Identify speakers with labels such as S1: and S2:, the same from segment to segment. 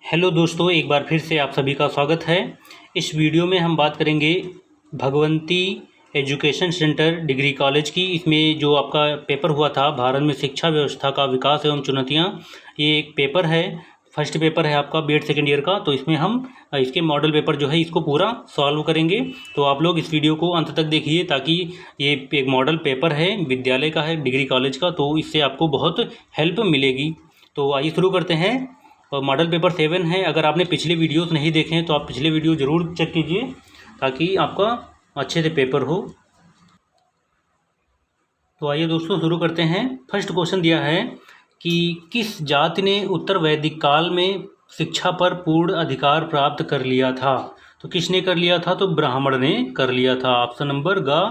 S1: Hello दोस्तों, एक बार फिर से आप सभी का स्वागत है। इस वीडियो में हम बात करेंगे Bhagwanti education centre degree college की। इसमें जो आपका पेपर हुआ था, भारत में शिक्षा व्यवस्था का विकास एवं चुनौतियाँ, ये एक पेपर है। फर्स्ट पेपर है आपका बीएड सेकेंड ईयर का। तो इसमें हम इसके मॉडल पेपर जो है इसको पूरा सॉल्व करेंगे। तो आप लोग इस वीडियो को अंत तक देखिए, ताकि ये एक मॉडल पेपर है, विद्यालय का है, डिग्री कॉलेज का, तो इससे आपको बहुत हेल्प मिलेगी। तो आइए शुरू करते हैं। और मॉडल पेपर 7 है। अगर आपने पिछले वीडियोस नहीं देखे हैं तो आप पिछले वीडियो ज़रूर चेक कीजिए, ताकि आपका अच्छे से पेपर हो। तो आइए दोस्तों शुरू करते हैं। फर्स्ट क्वेश्चन दिया है कि किस जाति ने उत्तर वैदिक काल में शिक्षा पर पूर्ण अधिकार प्राप्त कर लिया था। तो किसने कर लिया था? तो ब्राह्मण ने कर लिया था। ऑप्शन नंबर ग,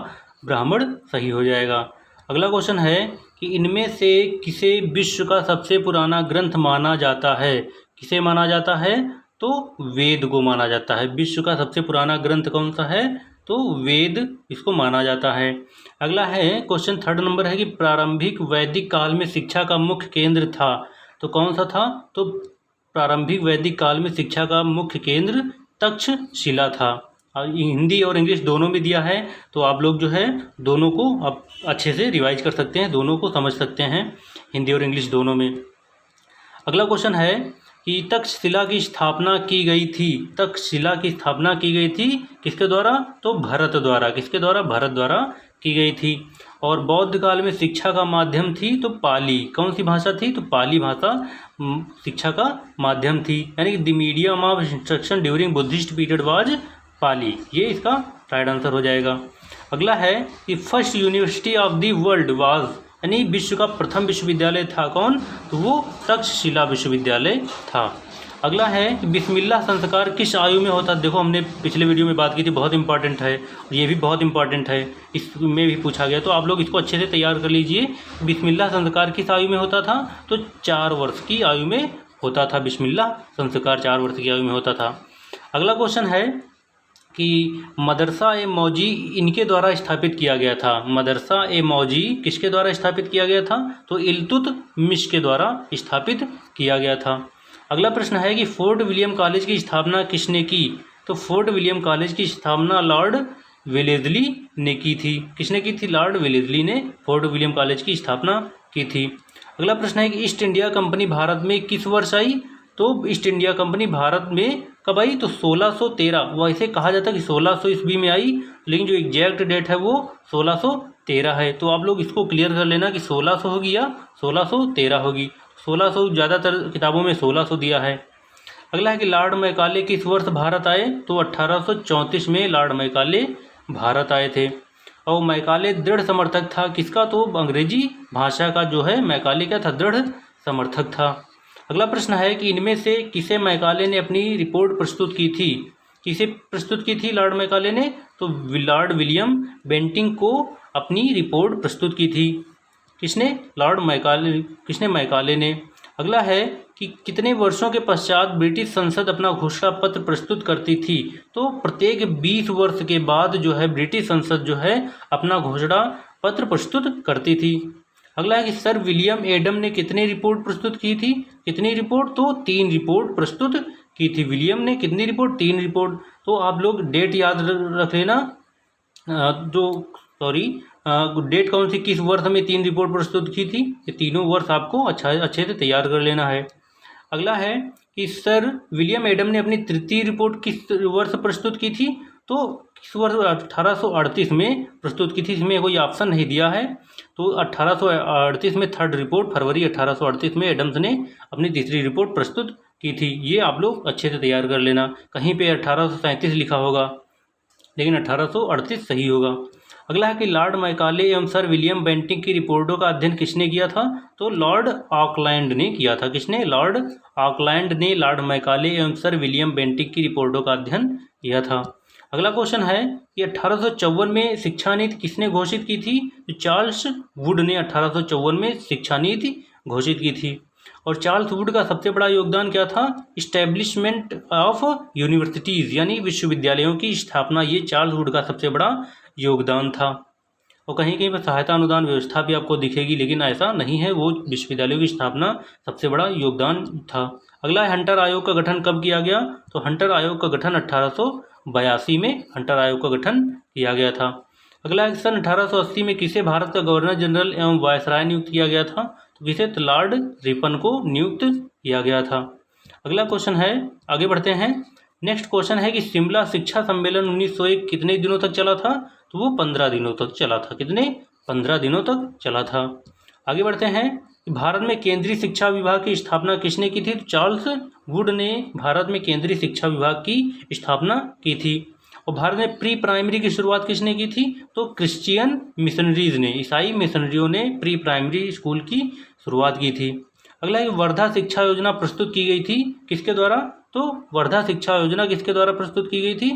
S1: ब्राह्मण सही हो जाएगा। अगला क्वेश्चन है कि इनमें से किसे विश्व का सबसे पुराना ग्रंथ माना जाता है? किसे माना जाता है? तो वेद को माना जाता है। विश्व का सबसे पुराना ग्रंथ कौन सा है? तो वेद इसको माना जाता है। अगला है क्वेश्चन थर्ड नंबर है कि प्रारंभिक वैदिक काल में शिक्षा का मुख्य केंद्र था। तो कौन सा था? तो प्रारंभिक वैदिक काल में शिक्षा का मुख्य केंद्र तक्षशिला था। हिंदी और इंग्लिश दोनों में दिया है, तो आप लोग जो है दोनों को आप अच्छे से रिवाइज कर सकते हैं, दोनों को समझ सकते हैं, हिंदी और इंग्लिश दोनों में। अगला क्वेश्चन है कि तक्षशिला की स्थापना की गई थी। तक्षशिला की स्थापना की गई थी किसके द्वारा? तो भरत द्वारा। किसके द्वारा? भरत द्वारा की गई थी। और बौद्ध काल में शिक्षा का माध्यम थी तो पाली। कौन सी भाषा थी? तो पाली भाषा शिक्षा का माध्यम थी, यानी कि the medium of instruction during Buddhist period was Pali. ये इसका राइट आंसर हो जाएगा। अगला है कि first university of the world was, यानी विश्व का प्रथम विश्वविद्यालय था कौन? तो वो तक्षशिला विश्वविद्यालय था। अगला है कि बिस्मिल्लाह संस्कार किस आयु में होता? देखो हमने पिछले वीडियो में बात की थी, बहुत इंपॉर्टेंट है, और ये भी बहुत इंपॉर्टेंट है, इसमें भी पूछा गया। तो आप लोग इसको अच्छे से तैयार कर लीजिए। बिस्मिल्लाह संस्कार किस आयु में होता था? तो 4 वर्ष की आयु में होता था। बिस्मिल्लाह संस्कार 4 वर्ष की आयु में होता था। अगला क्वेश्चन है कि मदरसा ए मौजी इनके द्वारा स्थापित किया गया था। मदरसा ए मौजी किसके द्वारा स्थापित किया गया था? तो इल्तुतमिश के द्वारा स्थापित किया गया था। अगला प्रश्न है कि फोर्ट विलियम कॉलेज की स्थापना किसने की? तो फोर्ट विलियम कॉलेज की स्थापना लॉर्ड वेलेस्ली ने की थी। किसने की थी? लॉर्ड वेलेस्ली ने फोर्ट विलियम कॉलेज की स्थापना की थी। अगला प्रश्न है कि ईस्ट इंडिया कंपनी भारत में किस वर्ष आई? तो ईस्ट इंडिया कंपनी भारत में कब आई? तो 1613। वैसे कहा जाता है कि 1600 ईस्वी में आई, लेकिन जो एग्जैक्ट डेट है वो 1613 है। तो आप लोग इसको क्लियर कर लेना कि 1600 होगी या 1613 होगी। 1600 ज़्यादातर किताबों में 1600 दिया है। अगला है कि लॉर्ड मैकाले किस वर्ष भारत आए? तो 1834 में लॉर्ड मैकाले भारत आए थे। और मैकाले दृढ़ समर्थक था किसका? तो अंग्रेजी भाषा का जो है मैकाले क्या था? दृढ़ समर्थक था। अगला प्रश्न है कि इनमें से किसे मैकाले ने अपनी रिपोर्ट प्रस्तुत की थी? किसे प्रस्तुत की थी लॉर्ड मैकाले ने? तो लॉर्ड विलियम बेंटिंक को अपनी रिपोर्ट प्रस्तुत की थी। किसने? Lord Macaulay. किसने? मैकाले ने। अगला है कि कितने वर्षों के पश्चात ब्रिटिश संसद अपना घोषणा पत्र प्रस्तुत करती थी? तो प्रत्येक 20 वर्ष के बाद जो है ब्रिटिश संसद जो है अपना घोषणा पत्र प्रस्तुत करती थी। अगला है कि सर विलियम एडम ने कितनी रिपोर्ट प्रस्तुत की थी? कितनी रिपोर्ट? तो 3 रिपोर्ट प्रस्तुत की थी। विलियम ने कितनी रिपोर्ट? 3 रिपोर्ट। तो आप लोग डेट याद रख लेना। डेट कौन सी, किस वर्ष में 3 रिपोर्ट प्रस्तुत की थी? ये तीनों वर्ष आपको अच्छे से तैयार कर लेना है। अगला है कि सर विलियम एडम ने अपनी तृतीय रिपोर्ट किस वर्ष प्रस्तुत की थी? तो किस वर्ष? 1838 में प्रस्तुत की थी। इसमें कोई ऑप्शन नहीं दिया है। तो 1838 में थर्ड रिपोर्ट, फरवरी 1838 में एडम्स ने अपनी तीसरी रिपोर्ट प्रस्तुत की थी। ये आप लोग अच्छे से तैयार कर लेना। कहीं पे 1837 लिखा होगा, लेकिन 1838 सही होगा। अगला है कि लॉर्ड मैकाले एवं सर विलियम बेंटिंक की रिपोर्टों का अध्ययन किसने किया था? तो लॉर्ड ऑकलैंड ने किया था। किसने? लॉर्ड ऑकलैंड ने लॉर्ड मैकाले एवं सर विलियम बेंटिंक की रिपोर्टों का अध्ययन किया था। अगला क्वेश्चन है कि 1854 में शिक्षा नीति किसने घोषित की थी? तो चार्ल्स वुड ने 1854 में शिक्षा नीति घोषित की थी। और चार्ल्स वुड का सबसे बड़ा योगदान क्या था? इस्टेब्लिशमेंट ऑफ यूनिवर्सिटीज़, यानी विश्वविद्यालयों की स्थापना। ये चार्ल्स वुड का सबसे बड़ा योगदान था। और कहीं कहीं पर सहायता अनुदान व्यवस्था भी आपको दिखेगी, लेकिन ऐसा नहीं है, वो विश्वविद्यालयों की स्थापना सबसे बड़ा योगदान था। अगला है हंटर आयोग का गठन कब किया गया? तो हंटर आयोग का गठन 1882 में हंटर आयोग का गठन किया गया था। अगला है सन 1880 में किसे भारत का गवर्नर जनरल एवं वायसराय नियुक्त किया गया था? तो किसे? तो लॉर्ड रिपन को नियुक्त किया गया था। अगला क्वेश्चन है, आगे बढ़ते हैं। नेक्स्ट क्वेश्चन है कि शिमला शिक्षा सम्मेलन 1901 कितने दिनों तक चला था? तो वो 15 दिनों तक चला था। कितने? 15 दिनों तक चला था। आगे बढ़ते हैं। भारत में केंद्रीय शिक्षा विभाग की स्थापना किसने की थी? तो चार्ल्स वुड ने भारत में केंद्रीय शिक्षा विभाग की स्थापना की थी। और भारत में प्री प्राइमरी की शुरुआत किसने की थी? तो क्रिश्चियन मिशनरीज ने, ईसाई मिशनरियों ने प्री प्राइमरी स्कूल की शुरुआत की थी। अगला है वर्धा शिक्षा योजना प्रस्तुत की गई थी किसके द्वारा? तो वर्धा शिक्षा योजना किसके द्वारा प्रस्तुत की गई थी?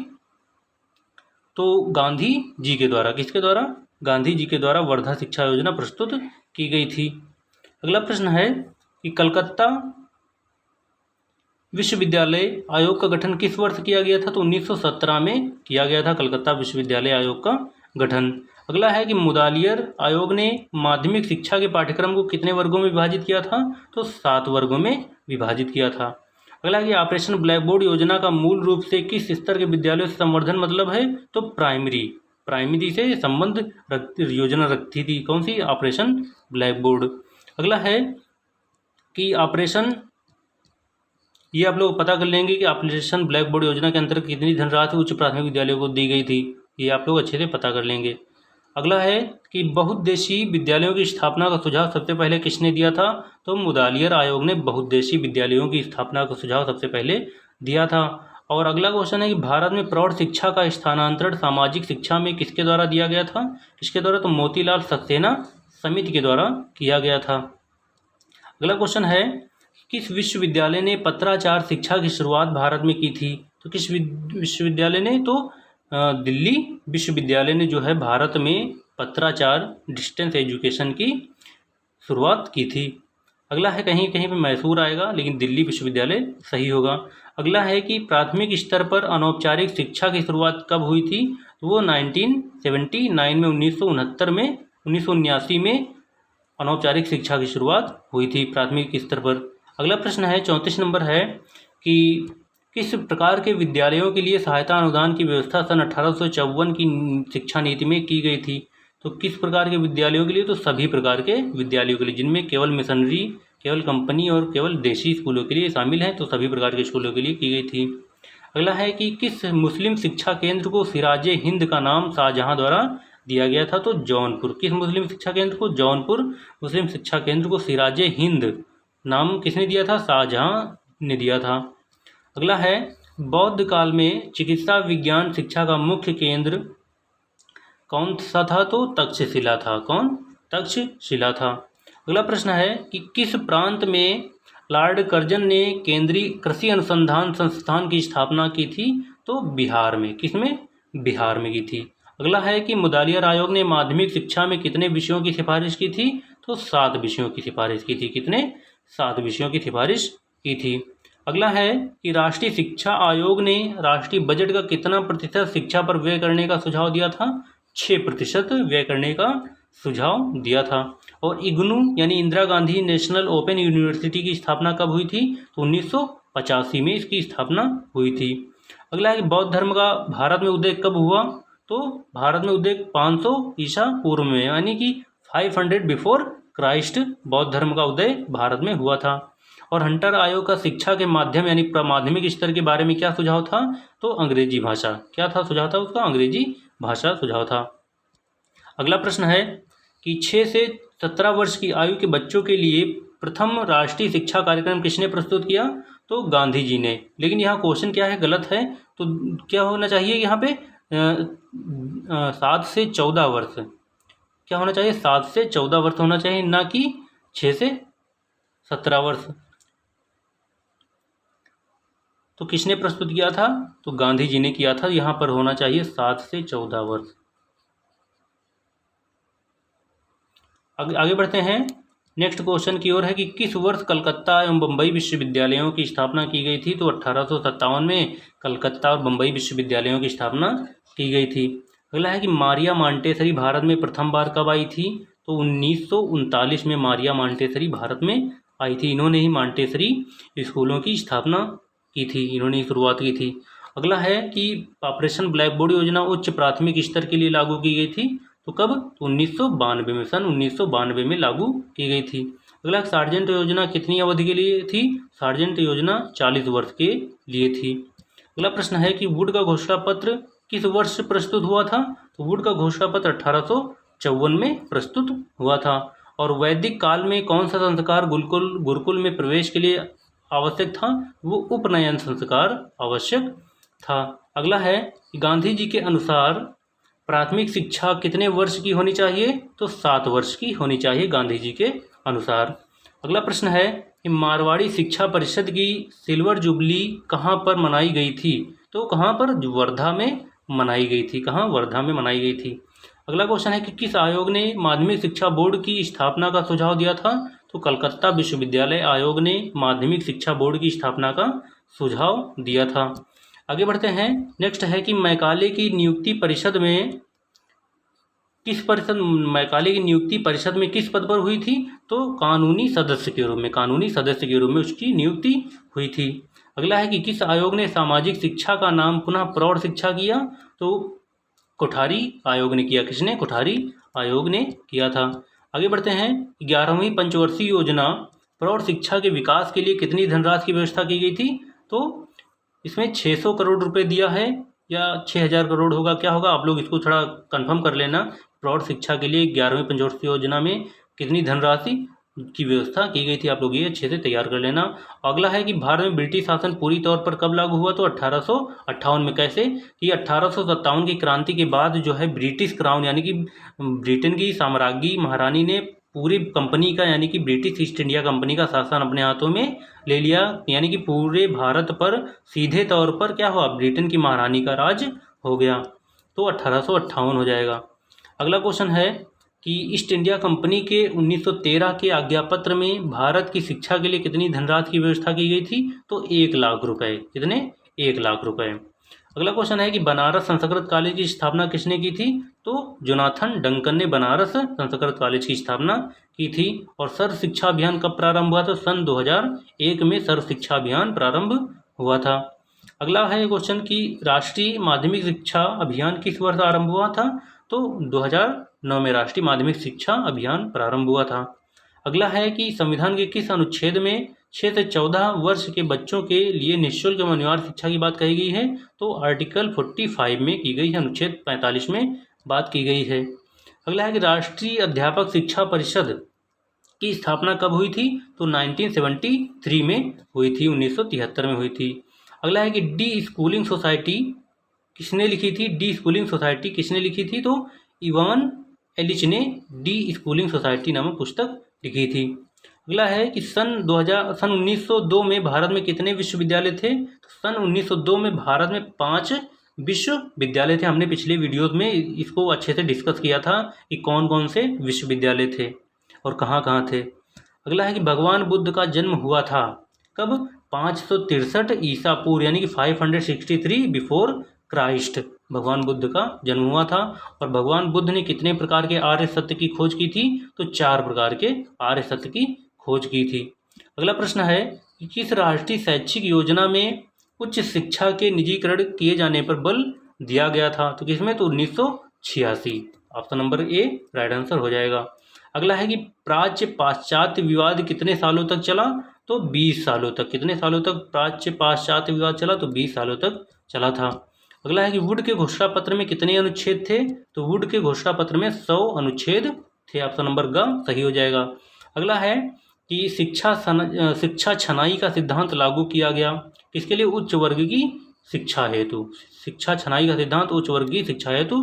S1: तो गांधी जी के द्वारा। किसके द्वारा? गांधी जी के द्वारा वर्धा शिक्षा योजना प्रस्तुत की गई थी। अगला प्रश्न है कि कलकत्ता विश्वविद्यालय आयोग का गठन किस वर्ष किया गया था? तो 1917 में किया गया था कलकत्ता विश्वविद्यालय आयोग का गठन। अगला है कि मुदालियर आयोग ने माध्यमिक शिक्षा के पाठ्यक्रम को कितने वर्गों में विभाजित किया था? तो 7 वर्गों में विभाजित किया था। अगला है कि ऑपरेशन ब्लैक बोर्ड योजना का मूल रूप से किस स्तर के विद्यालयों से संवर्धन मतलब है? तो प्राइमरी से संबंध योजना रखती थी। कौन सी? Operation black board. अगला है कि ऑपरेशन, ये आप लोग पता कर लेंगे कि ऑपरेशन ब्लैक बोर्ड योजना के अंतर्गत कितनी धनराशि उच्च प्राथमिक विद्यालयों को दी गई थी, ये आप लोग अच्छे से पता कर लेंगे। अगला है कि बहुउद्देशीय विद्यालयों की स्थापना का सुझाव सबसे पहले किसने दिया था? तो मुदालियर आयोग ने बहुउद्देशीय विद्यालयों की स्थापना का सुझाव सबसे पहले दिया था। और अगला क्वेश्चन है कि भारत में प्रौढ़ शिक्षा का स्थानांतरण सामाजिक शिक्षा में किसके द्वारा दिया गया था? किसके द्वारा? तो मोतीलाल सक्सेना समिति के द्वारा किया गया था। अगला क्वेश्चन है किस विश्वविद्यालय ने पत्राचार शिक्षा की शुरुआत भारत में की थी? तो किस विश्वविद्यालय ने? तो दिल्ली विश्वविद्यालय ने जो है भारत में पत्राचार डिस्टेंस एजुकेशन की शुरुआत की थी। अगला है, कहीं कहीं पे मैसूर आएगा लेकिन दिल्ली विश्वविद्यालय सही होगा। अगला है कि प्राथमिक स्तर पर अनौपचारिक शिक्षा की शुरुआत कब हुई थी? तो वो 1979 में 1979 में अनौपचारिक शिक्षा की शुरुआत हुई थी प्राथमिक स्तर पर। अगला प्रश्न है 34 नंबर है कि किस प्रकार के विद्यालयों के लिए सहायता अनुदान की व्यवस्था सन 1854 की शिक्षा नीति में की गई थी? तो किस प्रकार के विद्यालयों के लिए? तो सभी प्रकार के विद्यालयों के लिए, जिनमें केवल मिशनरी, केवल कंपनी और केवल देशी स्कूलों के लिए शामिल हैं, तो सभी प्रकार के स्कूलों के लिए की गई थी। अगला है कि किस मुस्लिम शिक्षा केंद्र को सिराजे हिंद का नाम शाहजहां द्वारा दिया गया था? तो जौनपुर। किस मुस्लिम शिक्षा केंद्र को? जौनपुर मुस्लिम शिक्षा केंद्र को सिराजे हिंद नाम किसने दिया था? शाहजहां ने दिया था। अगला है बौद्ध काल में चिकित्सा विज्ञान शिक्षा का मुख्य केंद्र कौन सा था? तो तक्षशिला था। कौन? तक्षशिला था। अगला प्रश्न है कि किस प्रांत में लॉर्ड कर्जन ने केंद्रीय कृषि अनुसंधान संस्थान की स्थापना की थी? तो बिहार में। किसमें? बिहार में की थी। अगला है कि मुदालियर आयोग ने माध्यमिक शिक्षा में कितने विषयों की सिफारिश की थी? तो 7 विषयों की सिफारिश की थी। कितने? 7 विषयों की सिफारिश की थी। अगला है कि राष्ट्रीय शिक्षा आयोग ने राष्ट्रीय बजट का कितना प्रतिशत शिक्षा पर व्यय करने का सुझाव दिया था? 6% व्यय करने का सुझाव दिया था। और इग्नू यानी Indira Gandhi national open university की स्थापना कब हुई थी? तो 1985 में इसकी स्थापना हुई थी। अगला है कि बौद्ध धर्म का भारत में उदय कब हुआ? तो भारत में उदय 500 ईसा पूर्व में, यानी कि 500 बिफोर क्राइस्ट बौद्ध धर्म का उदय भारत में हुआ था। और हंटर आयोग का शिक्षा के माध्यम यानी माध्यमिक स्तर के बारे में क्या सुझाव था? तो अंग्रेजी भाषा। क्या था सुझाव था उसका? अंग्रेजी भाषा सुझाव था। अगला प्रश्न है कि 6 से 17 वर्ष की आयु के बच्चों के लिए प्रथम राष्ट्रीय शिक्षा कार्यक्रम किसने प्रस्तुत किया? तो गांधी जी ने। लेकिन यहाँ क्वेश्चन क्या है? गलत है। तो क्या होना चाहिए यहाँ पे? 7 से 14 वर्ष। क्या होना चाहिए? 7 से 14 वर्ष होना चाहिए, ना कि 6 से 17 वर्ष। तो किसने प्रस्तुत किया था? तो गांधी जी ने किया था। यहाँ पर होना चाहिए 7 से 14 वर्ष। आगे बढ़ते हैं। नेक्स्ट क्वेश्चन की ओर है कि किस वर्ष कलकत्ता एवं बम्बई विश्वविद्यालयों की स्थापना की गई थी? तो 1857 में कलकत्ता और बम्बई विश्वविद्यालयों की स्थापना की गई थी। अगला है कि मारिया मांटेसरी भारत में प्रथम बार कब आई थी? तो 1939 में मारिया मांटेसरी भारत में आई थी। इन्होंने ही मांटेसरी स्कूलों की स्थापना की थी, इन्होंने ही शुरुआत की थी। अगला है कि ऑपरेशन ब्लैक बोर्ड योजना उच्च प्राथमिक स्तर के लिए लागू की गई थी। तो कब? तो 1992 में, सन 1992 में लागू की गई थी। अगला, सार्जेंट योजना कितनी अवधि के लिए थी? सार्जेंट योजना 40 वर्ष के लिए थी। अगला प्रश्न है कि वुड का घोषणा पत्र किस वर्ष प्रस्तुत हुआ था? तो वुड का घोषणा पत्र 1854 में प्रस्तुत हुआ था। और वैदिक काल में कौन सा संस्कार गुरुकुल में प्रवेश के लिए आवश्यक था? वो उपनयन संस्कार आवश्यक था। अगला है कि गांधी जी के अनुसार प्राथमिक शिक्षा कितने वर्ष की होनी चाहिए? तो 7 वर्ष की होनी चाहिए गांधी जी के अनुसार। अगला प्रश्न है कि मारवाड़ी शिक्षा परिषद की सिल्वर जुबली कहाँ पर मनाई गई थी? तो कहाँ पर? वर्धा में मनाई गई थी। कहाँ? वर्धा में मनाई गई थी। अगला क्वेश्चन है कि किस आयोग ने माध्यमिक शिक्षा बोर्ड की स्थापना का सुझाव दिया था? तो कलकत्ता विश्वविद्यालय आयोग ने माध्यमिक शिक्षा बोर्ड की स्थापना का सुझाव दिया था। आगे बढ़ते हैं। नेक्स्ट है कि मैकाले की नियुक्ति परिषद में मैकाले की नियुक्ति परिषद में किस पद पर हुई थी? तो कानूनी सदस्य के रूप में उसकी नियुक्ति हुई थी। अगला है कि किस आयोग ने सामाजिक शिक्षा का नाम पुनः प्रौढ़ शिक्षा किया? तो कोठारी आयोग ने किया। किसने? कोठारी आयोग ने किया था। आगे बढ़ते हैं। 11वीं पंचवर्षीय योजना प्रौढ़ शिक्षा के विकास के लिए कितनी धनराशि की व्यवस्था की गई थी? तो इसमें 600 करोड़ रुपए दिया है या 6000 करोड़ होगा, क्या होगा, आप लोग इसको थोड़ा कंफर्म कर लेना। प्रौढ़ शिक्षा के लिए 11वीं पंचवर्षीय योजना में कितनी धनराशि की व्यवस्था की गई थी, आप लोग ये अच्छे से तैयार कर लेना। अगला है कि भारत में ब्रिटिश शासन पूरी तौर पर कब लागू हुआ? तो 1858 में। कैसे? कि 1857 की क्रांति के बाद जो है ब्रिटिश क्राउन यानी कि ब्रिटेन की साम्राज्ञी महारानी ने पूरी कंपनी का यानी कि ब्रिटिश ईस्ट इंडिया कंपनी का शासन अपने हाथों में ले लिया, यानी कि पूरे भारत पर सीधे तौर पर क्या हुआ? ब्रिटेन की महारानी का राज हो गया। तो 1858 हो जाएगा। अगला क्वेश्चन है कि ईस्ट इंडिया कंपनी के 1913 के आज्ञापत्र में भारत की शिक्षा के लिए कितनी धनराशि की व्यवस्था की गई थी? तो 1 लाख रुपए। कितने? 1 लाख रुपए। अगला क्वेश्चन है कि बनारस संस्कृत कॉलेज की स्थापना किसने की थी? तो जोनाथन डंकन ने बनारस संस्कृत कॉलेज की स्थापना की थी। और सर्व शिक्षा अभियान कब प्रारंभ हुआ था? संन 2001 में सर्व शिक्षा अभियान प्रारंभ हुआ था। अगला है क्वेश्चन कि राष्ट्रीय माध्यमिक शिक्षा अभियान किस वर्ष आरंभ हुआ था? तो 2009 में राष्ट्रीय माध्यमिक शिक्षा अभियान प्रारंभ हुआ था। अगला है कि संविधान के किस अनुच्छेद में 6 से 14 वर्ष के बच्चों के लिए निःशुल्क एवं अनिवार्य शिक्षा की बात कही गई है? तो आर्टिकल 45 में की गई है, अनुच्छेद 45 में बात की गई है। अगला है कि राष्ट्रीय अध्यापक शिक्षा परिषद की स्थापना कब हुई थी? तो 1973 में हुई थी, 1973 में हुई थी। अगला है कि डी स्कूलिंग सोसाइटी किसने लिखी थी? डी स्कूलिंग सोसाइटी किसने लिखी थी? तो इवान एलिच ने डी स्कूलिंग सोसाइटी नामक पुस्तक लिखी थी। अगला है कि सन 1902 में भारत में कितने विश्वविद्यालय थे? तो सन 1902 में भारत में 5 विश्वविद्यालय थे। हमने पिछले वीडियोज में इसको अच्छे से डिस्कस किया था कि कौन कौन से विश्वविद्यालय थे और कहाँ कहाँ थे। अगला है कि भगवान बुद्ध का जन्म हुआ था कब? 563 ईसा पूर्व, यानी कि 563 बिफोर क्राइस्ट भगवान बुद्ध का जन्म हुआ था। और भगवान बुद्ध ने कितने प्रकार के आर्य सत्य की खोज की थी? तो 4 प्रकार के आर्य सत्य की खोज की थी। अगला प्रश्न है कि किस राष्ट्रीय शैक्षिक योजना में उच्च शिक्षा के निजीकरण किए जाने पर बल दिया गया था? तो किसमें? तो 1986। Option number A right answer हो जाएगा। अगला है कि प्राच्य पाश्चात्य विवाद कितने सालों तक चला? तो 20 सालों तक। कितने सालों तक प्राच्य पाश्चात्य विवाद चला? तो 20 सालों तक चला था। अगला है कि वुड के घोषणा पत्र में कितने अनुच्छेद थे? तो वुड के घोषणा पत्र में 100 अनुच्छेद थे। ऑप्शन नंबर ग सही हो जाएगा। अगला है कि शिक्षा छनाई का सिद्धांत लागू किया गया किसके लिए? उच्च वर्ग की शिक्षा हेतु। शिक्षा छनाई का सिद्धांत उच्च वर्ग की शिक्षा हेतु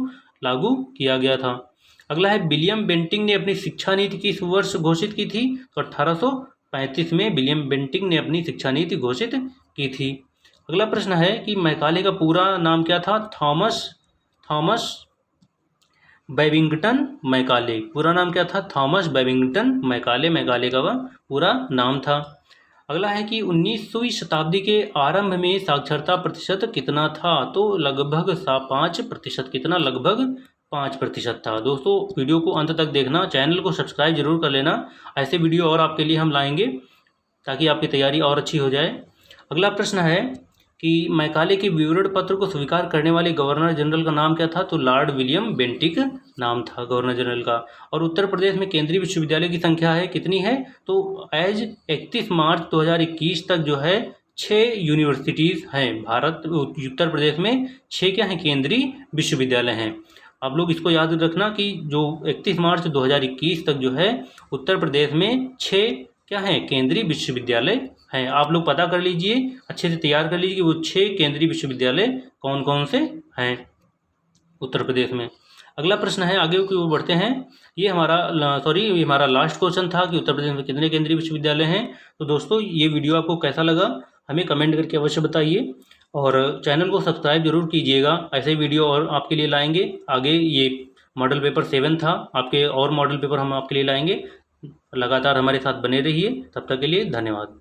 S1: लागू किया गया था। अगला है विलियम बेंटिंग ने अपनी शिक्षा नीति किस वर्ष घोषित की थी? तो 1835 में विलियम बेंटिंग ने अपनी शिक्षा नीति घोषित की थी। अगला प्रश्न है कि मैकाले का पूरा नाम क्या था? Thomas Babington Macaulay. पूरा नाम क्या था? Thomas Babington Macaulay. मैकाले का वह पूरा नाम था। अगला है कि 19वीं शताब्दी के आरंभ में साक्षरता प्रतिशत कितना था? तो लगभग 5%। कितना? लगभग 5% था। दोस्तों वीडियो को अंत तक देखना, चैनल को सब्सक्राइब जरूर कर लेना। ऐसे वीडियो और आपके लिए हम लाएंगे ताकि आपकी तैयारी और अच्छी हो जाए। अगला प्रश्न है कि मैकाले के विवरण पत्र को स्वीकार करने वाले गवर्नर जनरल का नाम क्या था? तो लॉर्ड विलियम बेंटिक नाम था गवर्नर जनरल का। और उत्तर प्रदेश में केंद्रीय विश्वविद्यालय की संख्या है कितनी है? तो एज 31 मार्च 2021 तक जो है 6 यूनिवर्सिटीज़ हैं। उत्तर प्रदेश में 6 क्या हैं? केंद्रीय विश्वविद्यालय हैं। आप लोग इसको याद रखना कि जो 31 मार्च 2021 तक जो है उत्तर प्रदेश में 6 क्या है? केंद्रीय विश्वविद्यालय हैं। आप लोग पता कर लीजिए, अच्छे से तैयार कर लीजिए कि वो 6 केंद्रीय विश्वविद्यालय कौन कौन से हैं उत्तर प्रदेश में। अगला प्रश्न है, आगे की ओर बढ़ते हैं। ये हमारा लास्ट क्वेश्चन था कि उत्तर प्रदेश में कितने केंद्रीय विश्वविद्यालय हैं। तो दोस्तों ये वीडियो आपको कैसा लगा हमें कमेंट करके अवश्य बताइए और चैनल को सब्सक्राइब जरूर कीजिएगा। ऐसे वीडियो और आपके लिए लाएंगे आगे। ये मॉडल पेपर 7 था, आपके और मॉडल पेपर हम आपके लिए लाएंगे। लगातार हमारे साथ बने रहिए। तब तक के लिए धन्यवाद।